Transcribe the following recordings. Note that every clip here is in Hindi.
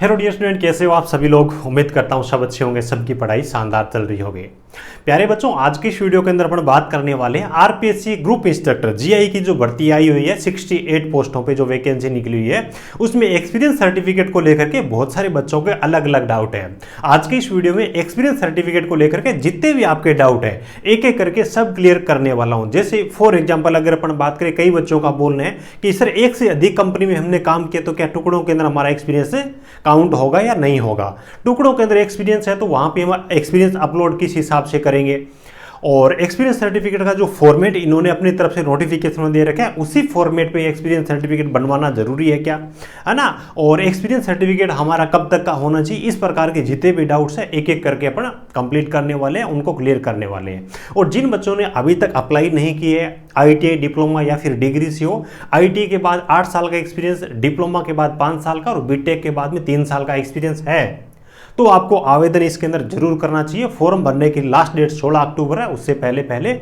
हेलो डियर स्टूडेंट, कैसे हो आप सभी लोग। उम्मीद करता हूँ सब अच्छे होंगे, सबकी पढ़ाई शानदार चल रही होगी। प्यारे बच्चों, आज की इस वीडियो के अंदर अपन बात करने वाले हैं आरपीएससी ग्रुप इंस्ट्रक्टर जीआई की जो भर्ती आई हुई है 68 पोस्टों पे जो वैकेंसी निकली हुई है, उसमें एक्सपीरियंस सर्टिफिकेट को लेकर के बहुत सारे बच्चों के अलग अलग डाउट है। आज की इस वीडियो में एक्सपीरियंस सर्टिफिकेट को लेकर के जितने भी आपके डाउट है एक एक करके सब क्लियर करने वाला हूं। जैसे फॉर एग्जाम्पल अगर अपन बात करें, कई बच्चों का बोलना है कि सर एक से अधिक कंपनी में हमने काम किया तो क्या टुकड़ों के अंदर हमारा एक्सपीरियंस काउंट होगा या नहीं होगा। टुकड़ों के अंदर एक्सपीरियंस है तो वहां पे हम एक्सपीरियंस अपलोड किस हिसाब से करेंगे, और एक्सपीरियंस सर्टिफिकेट का जो फॉर्मेट इन्होंने अपनी तरफ से नोटिफिकेशन में दे रखा है उसी फॉर्मेट पे एक्सपीरियंस सर्टिफिकेट बनवाना जरूरी है क्या, है ना। और एक्सपीरियंस सर्टिफिकेट हमारा कब तक का होना चाहिए, इस प्रकार के जितने भी डाउट्स हैं एक एक करके अपन कंप्लीट करने वाले हैं, उनको क्लियर करने वाले हैं। और जिन बच्चों ने अभी तक अप्लाई नहीं किए है, आईटीआई डिप्लोमा या फिर डिग्री से हो, आईटीआई के बाद 8 साल का एक्सपीरियंस, डिप्लोमा के बाद 5 साल का और बीटेक के बाद में 3 साल का एक्सपीरियंस है, तो आपको आवेदन इसके अंदर जरूर करना चाहिए। फॉर्म भरने की लास्ट डेट 16 अक्टूबर है, उससे पहले पहले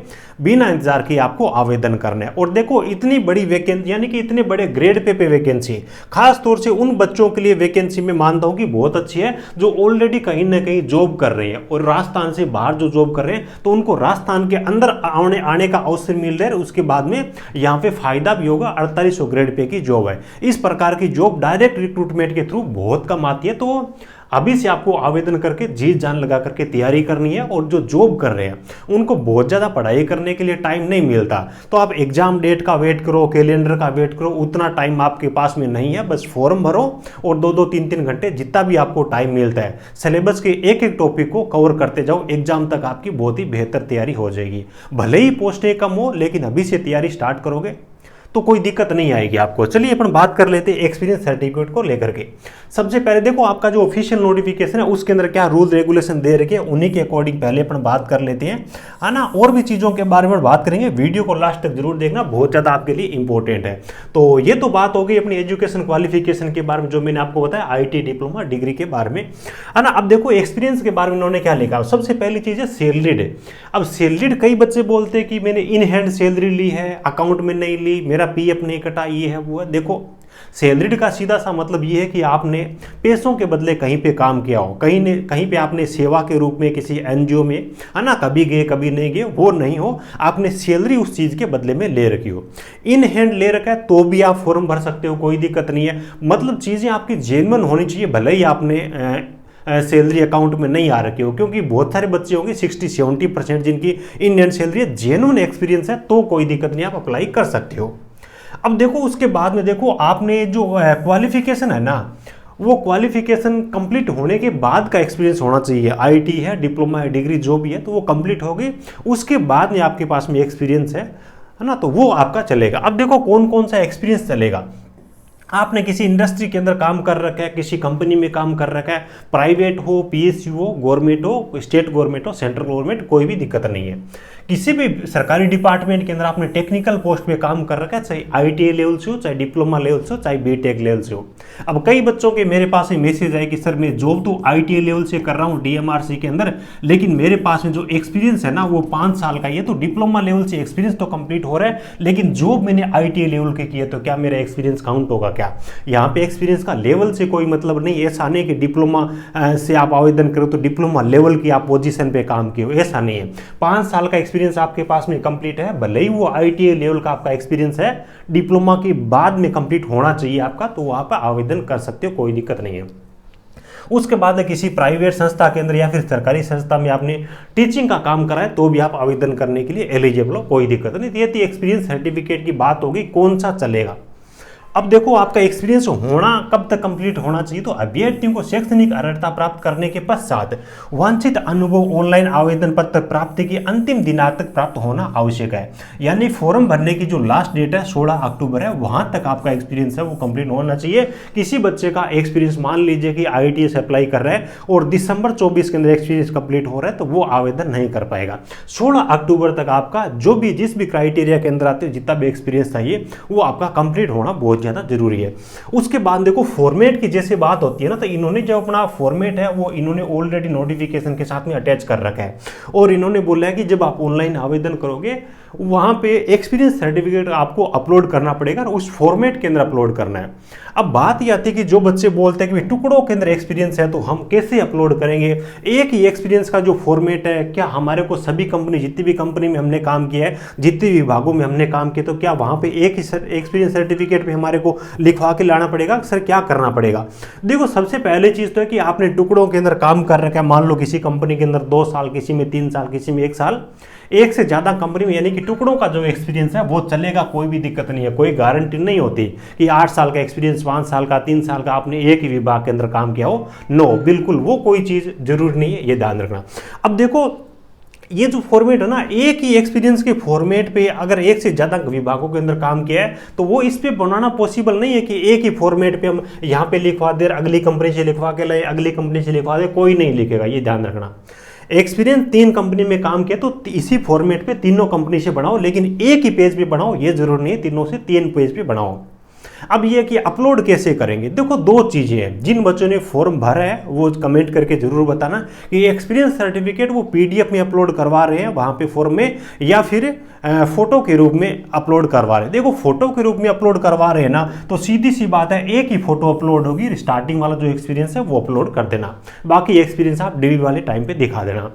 बिना इंतजार किए आपको आवेदन करना है। और देखो, इतनी बड़ी वैकेंसी यानी कि इतने बड़े ग्रेड पे वैकेंसी, खास तौर से उन बच्चों के लिए वैकेंसी में मानता हूं कि बहुत अच्छी है जो ऑलरेडी कहीं ना कहीं जॉब कर रहे हैं और राजस्थान से बाहर जो जॉब कर रहे हैं, तो उनको राजस्थान के अंदर आने का अवसर मिल रहा है। उसके बाद में यहाँ पे फायदा भी होगा। 4800 ग्रेड पे की जॉब है। इस प्रकार की जॉब डायरेक्ट रिक्रूटमेंट के थ्रू बहुत कम आती है, तो अभी से आपको आवेदन करके जी जान लगा करके तैयारी करनी है। और जो जॉब कर रहे हैं उनको बहुत ज़्यादा पढ़ाई करने के लिए टाइम नहीं मिलता, तो आप एग्जाम डेट का वेट करो, कैलेंडर का वेट करो, उतना टाइम आपके पास में नहीं है। बस फॉर्म भरो और 2-2, 3-3 घंटे जितना भी आपको टाइम मिलता है सिलेबस के एक एक टॉपिक को कवर करते जाओ। एग्जाम तक आपकी बहुत ही बेहतर तैयारी हो जाएगी। भले ही पोस्टें कम हो, लेकिन अभी से तैयारी स्टार्ट करोगे तो कोई दिक्कत नहीं आएगी आपको। चलिए अपन बात कर लेते हैं एक्सपीरियंस सर्टिफिकेट को लेकर के। सबसे पहले देखो, आपका जो ऑफिशियल नोटिफिकेशन है उसके अंदर क्या रूल रेगुलेशन दे रखे हैं, उन्हीं के अकॉर्डिंग पहले अपन बात कर लेते हैं, है ना। और भी चीज़ों के बारे में बात करेंगे, वीडियो को लास्ट तक जरूर देखना, बहुत ज़्यादा आपके लिए इंपॉर्टेंट है। तो ये तो बात हो गई अपनी एजुकेशन क्वालिफिकेशन के बारे में, जो मैंने आपको बताया आईटी डिप्लोमा डिग्री के बारे में, है ना। अब देखो एक्सपीरियंस के बारे में उन्होंने क्या लिखा। सबसे पहली चीज़ है सैलरीड। अब सैलरीड कई बच्चे बोलते हैं कि मैंने इन हैंड सैलरी ली है, अकाउंट में नहीं ली, मेरा पीएफ नहीं कटा, ये है वो है। देखो, सैलरीड का सीधा सा मतलब ये है कि आपने पैसों के बदले कहीं पे काम किया हो, कहीं पे आपने सेवा के रूप में किसी एनजीओ में, है ना, कभी गए कभी नहीं गए, वो नहीं हो, आपने सैलरी उस चीज़ के बदले में ले रखी हो। इन हैंड ले रखा है तो भी आप फॉर्म भर सकते हो, कोई दिक्कत नहीं है। मतलब चीज़ें आपकी जेन्युइन होनी चाहिए, भले ही आपने सैलरी अकाउंट में नहीं आ रखी हो, क्योंकि बहुत सारे बच्चे होंगे 60-70% जिनकी इन हैंड सैलरी है, जेन्युइन एक्सपीरियंस है, तो कोई दिक्कत नहीं, आप अप्लाई कर सकते हो। अब देखो, उसके बाद में देखो, आपने जो क्वालिफिकेशन है ना, वो क्वालिफिकेशन कंप्लीट होने के बाद का एक्सपीरियंस होना चाहिए। आईटी है, डिप्लोमा है, डिग्री जो भी है, तो वो कंप्लीट होगी, उसके बाद में आपके पास में एक्सपीरियंस है ना, तो वो आपका चलेगा। अब देखो कौन कौन सा एक्सपीरियंस चलेगा। आपने किसी इंडस्ट्री के अंदर काम कर रखा है, किसी कंपनी में काम कर रखा है, प्राइवेट हो, पीएसयू हो, गवर्नमेंट हो, स्टेट गवर्नमेंट हो, सेंट्रल गवर्नमेंट, कोई भी दिक्कत नहीं है। किसी भी सरकारी डिपार्टमेंट के अंदर आपने टेक्निकल पोस्ट पे काम कर रखा है, चाहे आईटीआई लेवल से हो, चाहे डिप्लोमा लेवल से हो, चाहे बीटेक लेवल से हो। अब कई बच्चों के मेरे पास में मैसेज आए कि सर मैं जॉब तो आईटीआई लेवल से कर रहा हूँ डीएमआरसी के अंदर, लेकिन मेरे पास में जो एक्सपीरियंस है ना वो 5 साल का ही है। तो डिप्लोमा लेवल से एक्सपीरियंस तो कंप्लीट हो रहा है, लेकिन जॉब मैंने आईटीआई लेवल के किया, तो क्या मेरा एक्सपीरियंस काउंट होगा क्या। यहाँ पे एक्सपीरियंस का लेवल से कोई मतलब नहीं। ऐसा नहीं कि डिप्लोमा से आप आवेदन करो तो डिप्लोमा लेवल की आप पोजीशन पे काम किए हो, ऐसा नहीं है। 5 साल का एक्सपीरियंस आपके पास में कंप्लीट है, भले ही वो आईटीआई लेवल का आपका एक्सपीरियंस है, डिप्लोमा के बाद में कंप्लीट होना चाहिए आपका, तो वहां पर आवेदन कर सकते हो, कोई दिक्कत नहीं है। उसके बाद किसी प्राइवेट संस्था के अंदर या फिर सरकारी संस्था में आपने टीचिंग का काम करा है तो भी आप आवेदन करने के लिए एलिजिबल हो, कोई दिक्कत नहीं। ये थी एक्सपीरियंस सर्टिफिकेट की बात होगी, कौन सा चलेगा। अब देखो, आपका एक्सपीरियंस होना कब तक कंप्लीट होना चाहिए, तो अभ्यर्थियों को शैक्षणिक अर्हता प्राप्त करने के पश्चात वांछित अनुभव ऑनलाइन आवेदन पत्र प्राप्ति की अंतिम दिनांक तक प्राप्त होना आवश्यक है। यानी फॉर्म भरने की जो लास्ट डेट है 16 अक्टूबर है, वहां तक आपका एक्सपीरियंस है वो कंप्लीट होना चाहिए। किसी बच्चे का एक्सपीरियंस मान लीजिए कि आईटीआई से अप्लाई कर रहा है और दिसंबर 24 के अंदर एक्सपीरियंस कंप्लीट हो रहा है, तो वो आवेदन नहीं कर पाएगा। 16 अक्टूबर तक आपका जो भी जिस भी क्राइटेरिया के अंदर आते हैं, जितना भी एक्सपीरियंस चाहिए वो आपका कंप्लीट होना बहुत ज़्यादा जरूरी है। उसके बाद देखो फॉर्मेट की जैसे बात होती है ना, तो इन्होंने जो अपना फॉर्मेट है वो इन्होंने ऑलरेडी नोटिफिकेशन के साथ में अटैच कर रखा है, और इन्होंने बोला है कि जब आप ऑनलाइन आवेदन करोगे वहाँ पे एक्सपीरियंस सर्टिफिकेट आपको अपलोड करना पड़ेगा और उस फॉर्मेट के अंदर अपलोड करना है। अब बात ये आती है कि जो बच्चे बोलते हैं कि टुकड़ों के अंदर एक्सपीरियंस है तो हम कैसे अपलोड करेंगे, एक ही एक्सपीरियंस का जो फॉर्मेट है, क्या हमारे को सभी कंपनी, जितनी भी कंपनी में हमने काम किया है, जितने विभागों में हमने काम किया, तो क्या वहाँ पे एक ही एक्सपीरियंस सर्टिफिकेट पे हमारे को लिखवा के लाना पड़ेगा? सर क्या करना पड़ेगा? देखो सबसे पहले चीज़ तो है कि आपने टुकड़ों के अंदर काम कर रखा है, मान लो किसी कंपनी के अंदर 2 साल, किसी में 3 साल, किसी में 1 साल, एक से ज़्यादा कंपनी में, यानी कि टुकड़ों का जो एक्सपीरियंस है वो चलेगा, कोई भी दिक्कत नहीं है, कोई गारंटी नहीं होती कि 8 साल का एक्सपीरियंस, 5 साल का, 3 साल का आपने एक ही विभाग के अंदर काम किया हो। नो, बिल्कुल वो कोई चीज़ जरूरी नहीं है, ये ध्यान रखना। अब देखो ये जो फॉर्मेट है ना, एक ही एक्सपीरियंस के फॉर्मेट पे अगर एक से ज़्यादा विभागों के अंदर काम किया है तो वो इस पे बनाना पॉसिबल नहीं है कि एक ही फॉर्मेट पे हम यहाँ पे लिखवा दे, अगली कंपनी से लिखवा के लाए, अगली कंपनी से लिखवा दे, कोई नहीं लिखेगा, ये ध्यान रखना। एक्सपीरियंस 3 कंपनी में काम किया तो इसी फॉर्मेट पे तीनों कंपनी से बनाओ, लेकिन एक ही पेज पे बनाओ, ये जरूर नहीं है तीनों से 3 पेज पे बनाओ। अब ये कि अपलोड कैसे करेंगे, देखो 2 चीज़ें हैं। जिन बच्चों ने फॉर्म भरा है वो कमेंट करके जरूर बताना कि एक्सपीरियंस सर्टिफिकेट वो पीडीएफ में अपलोड करवा रहे हैं वहाँ पे फॉर्म में, या फिर फोटो के रूप में अपलोड करवा रहे हैं। देखो फोटो के रूप में अपलोड करवा रहे हैं ना, तो सीधी सी बात है, एक ही फोटो अपलोड होगी, स्टार्टिंग वाला जो एक्सपीरियंस है वो अपलोड कर देना, बाकी एक्सपीरियंस आप डिलीवरी वाले टाइम पे दिखा देना।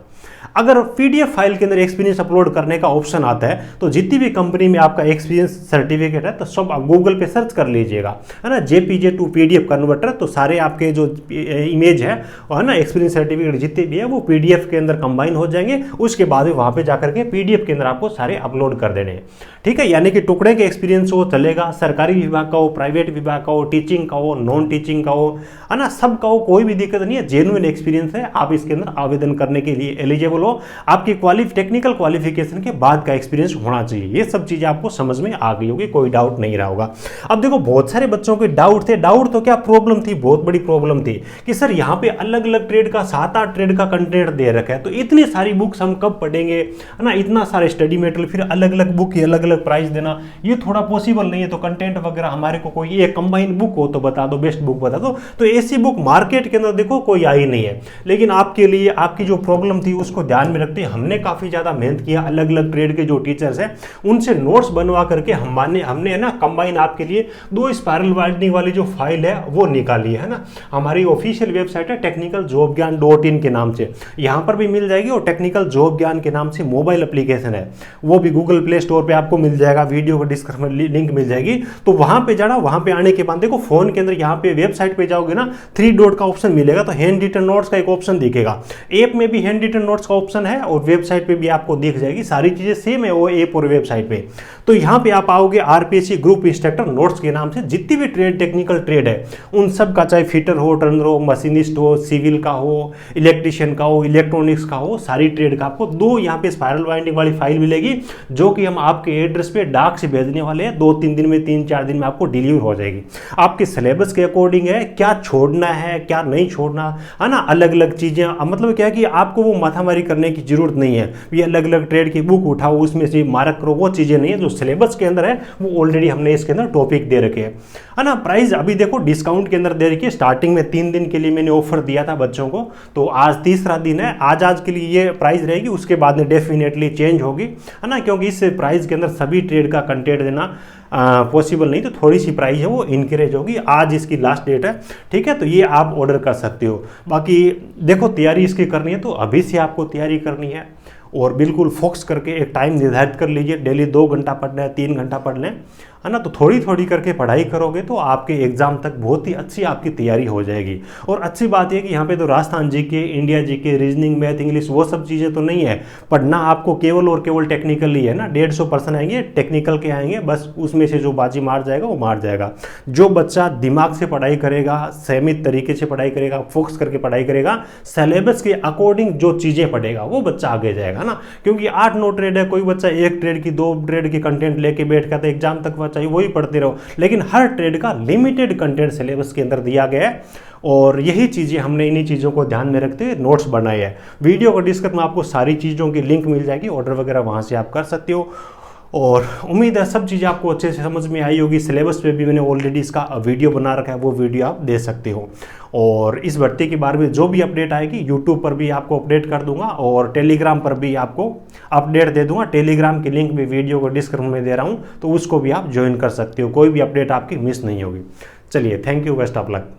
अगर पीडीएफ फाइल के अंदर एक्सपीरियंस अपलोड करने का ऑप्शन आता है तो जितनी भी कंपनी में आपका एक्सपीरियंस सर्टिफिकेट है तो सब आप गूगल पे सर्च कर लीजिएगा, है ना, जेपीजे टू पीडीएफ कन्वर्टर, तो सारे आपके जो इमेज है ना, एक्सपीरियंस सर्टिफिकेट जितने भी है वो पीडीएफ के अंदर कंबाइन हो जाएंगे। उसके बाद वहाँ पे जाकर के पीडीएफ के अंदर आपको सारे अपलोड कर देने, ठीक है। यानी कि टुकड़े के एक्सपीरियंस हो चलेगा, सरकारी विभाग का हो, प्राइवेट विभाग का हो, टीचिंग का हो, नॉन टीचिंग का हो, है ना, सब का हो, कोई भी दिक्कत नहीं है। जेन्युइन एक्सपीरियंस है, आप इसके अंदर आवेदन करने के लिए एलिजिबल हो। आपकी टेक्निकल क्वालिफिकेशन के बाद का एक्सपीरियंस होना चाहिए। ये सब चीजें आपको समझ में आ गई होगी, कोई डाउट नहीं रहा होगा। अब देखो बहुत सारे बच्चों के डाउट थे, डाउट तो क्या प्रॉब्लम थी, बहुत बड़ी प्रॉब्लम थी कि सर यहाँ पे अलग अलग ट्रेड का 7-8 ट्रेड का कंटेंट दे रखा है, तो इतनी सारी बुक्स हम कब पढ़ेंगे, है ना, इतना सारे स्टडी मटेरियल, फिर अलग अलग बुक की अलग अलग प्राइस देना, ये थोड़ा पॉसिबल नहीं है। तो कंटेंट वगैरह हमारे को कोई एक कंबाइन बुक हो तो बता दो, बेस्ट बुक बता दो। तो ऐसी बुक मार्केट के अंदर देखो कोई आई नहीं है, लेकिन आपके लिए आपकी जो प्रॉब्लम थी उसको ध्यान में रखते हमने काफी ज्यादा मेहनत किया, अलग अलग ट्रेड के जो टीचर्स हैं उनसे नोट्स बनवा करके हमने ना कंबाइन आपके लिए 2 स्पाइरल बाइंडिंग वाली जो फाइल है वो निकाली है ना। हमारी ऑफिशियल वेबसाइट है technicaljobgyan.in के नाम से, यहाँ पर भी मिल जाएगी, और टेक्निकल जॉब ज्ञान के नाम से मोबाइल एप्लीकेशन है, वो भी गूगल प्ले स्टोर पे आपको मिल जाएगा, वीडियो को डिस्क्रिप्शन में लिंक मिल जाएगी। तो वहां पे जाना, वहां पे आने के बाद देखो फोन के अंदर यहाँ पे वेबसाइट पे जाओगे ना, 3 डॉट का ऑप्शन मिलेगा, तो हैंड रिटन नोट्स का एक ऑप्शन दिखेगा। ऐप में भी हैंड रिटन नोट्स का ऑप्शन है और वेबसाइट पे भी आपको दिख जाएगी, सारी चीजें सेम है वो ऐप और वेबसाइट पे। तो यहाँ पे आप आओगे आरपीएससी ग्रुप इंस्ट्रक्टर नोट्स के नाम से, जितनी भी ट्रेड टेक्निकल ट्रेड है उन सब का, चाहे फिटर हो, टर्नर हो, मशीनिस्ट हो, सिविल का हो, इलेक्ट्रिशियन का हो, इलेक्ट्रॉनिक्स का हो, सारी ट्रेड का आपको 2 यहाँ पे स्पाइरल बाइंडिंग वाली फाइल मिलेगी, जो कि हम आपके एड्रेस पे डाक से भेजने वाले हैं। 2-3 दिन में, 3-4 दिन में आपको डिलीवर हो जाएगी। आपके सिलेबस के अकॉर्डिंग है, क्या छोड़ना है क्या नहीं छोड़ना, है ना, अलग अलग चीजें। मतलब क्या है कि आपको वो माथामारी करने की जरूरत नहीं है, ये अलग अलग ट्रेड की बुक उठाओ उसमें से मार्क करो, वो चीजें नहीं है। जो सिलेबस के अंदर है वो ऑलरेडी हमने इसके अंदर टॉपिक दे रखे हैं, है ना। प्राइस अभी देखो डिस्काउंट के अंदर दे रखी है, स्टार्टिंग में 3 दिन के लिए मैंने ऑफर दिया था बच्चों को, तो आज तीसरा दिन है, आज के लिए ये प्राइस रहेगी, उसके बाद में डेफिनेटली चेंज होगी, है ना, क्योंकि इस प्राइस के अंदर सभी ट्रेड का कंटेंट देना पॉसिबल नहीं, तो थोड़ी सी प्राइस है वो इंक्रीज होगी। आज इसकी लास्ट डेट है, ठीक है, तो ये आप ऑर्डर कर सकते हो। बाकी देखो तैयारी इसकी करनी है तो अभी से आपको तैयारी करनी है, और बिल्कुल फोकस करके एक टाइम निर्धारित कर लीजिए, डेली 2 घंटा पढ़ना है, 3 घंटा पढ़ लें, है ना। तो थोड़ी थोड़ी करके पढ़ाई करोगे तो आपके एग्जाम तक बहुत ही अच्छी आपकी तैयारी हो जाएगी। और अच्छी बात यह कि यहाँ पे तो Rajasthan GK, India GK, reasoning, math, English वो सब चीज़ें तो नहीं है पढ़ना, आपको केवल और केवल टेक्निकल ही है ना। 150% आएंगे टेक्निकल के आएंगे, बस उसमें से जो बाजी मार जाएगा वो मार जाएगा। जो बच्चा दिमाग से पढ़ाई करेगा, संयमित तरीके से पढ़ाई करेगा, फोकस करके पढ़ाई करेगा, सिलेबस के अकॉर्डिंग जो चीज़ें पढ़ेगा वो बच्चा आगे जाएगा ना। क्योंकि 8-9 ट्रेड है, कोई बच्चा 1 ट्रेड की 2 ट्रेड की कंटेंट लेके बैठ गया तो एग्जाम तक चाहिए वही पढ़ते रहो, लेकिन हर ट्रेड का लिमिटेड कंटेंट सिलेबस के अंदर दिया गया है। और यही चीज़ें हमने इन्हीं चीज़ों को ध्यान में रखते हुए नोट्स बनाए हैं। वीडियो को डिस्क्रिप्शन में आपको सारी चीज़ों की लिंक मिल जाएगी, ऑर्डर वगैरह वहाँ से आप कर सकते हो। और उम्मीद है सब चीज़ें आपको अच्छे से समझ में आई होगी। सिलेबस पे भी मैंने ऑलरेडी इसका वीडियो बना रखा है, वो वीडियो आप दे सकते हो। और इस भर्ती के बारे में जो भी अपडेट आएगी यूट्यूब पर भी आपको अपडेट कर दूंगा और टेलीग्राम पर भी आपको अपडेट दे दूंगा। टेलीग्राम की लिंक भी वीडियो को डिस्क्रिप्शन में दे रहा हूँ, तो उसको भी आप ज्वाइन कर सकते हो, कोई भी अपडेट आपकी मिस नहीं होगी। चलिए, thank you, best of luck.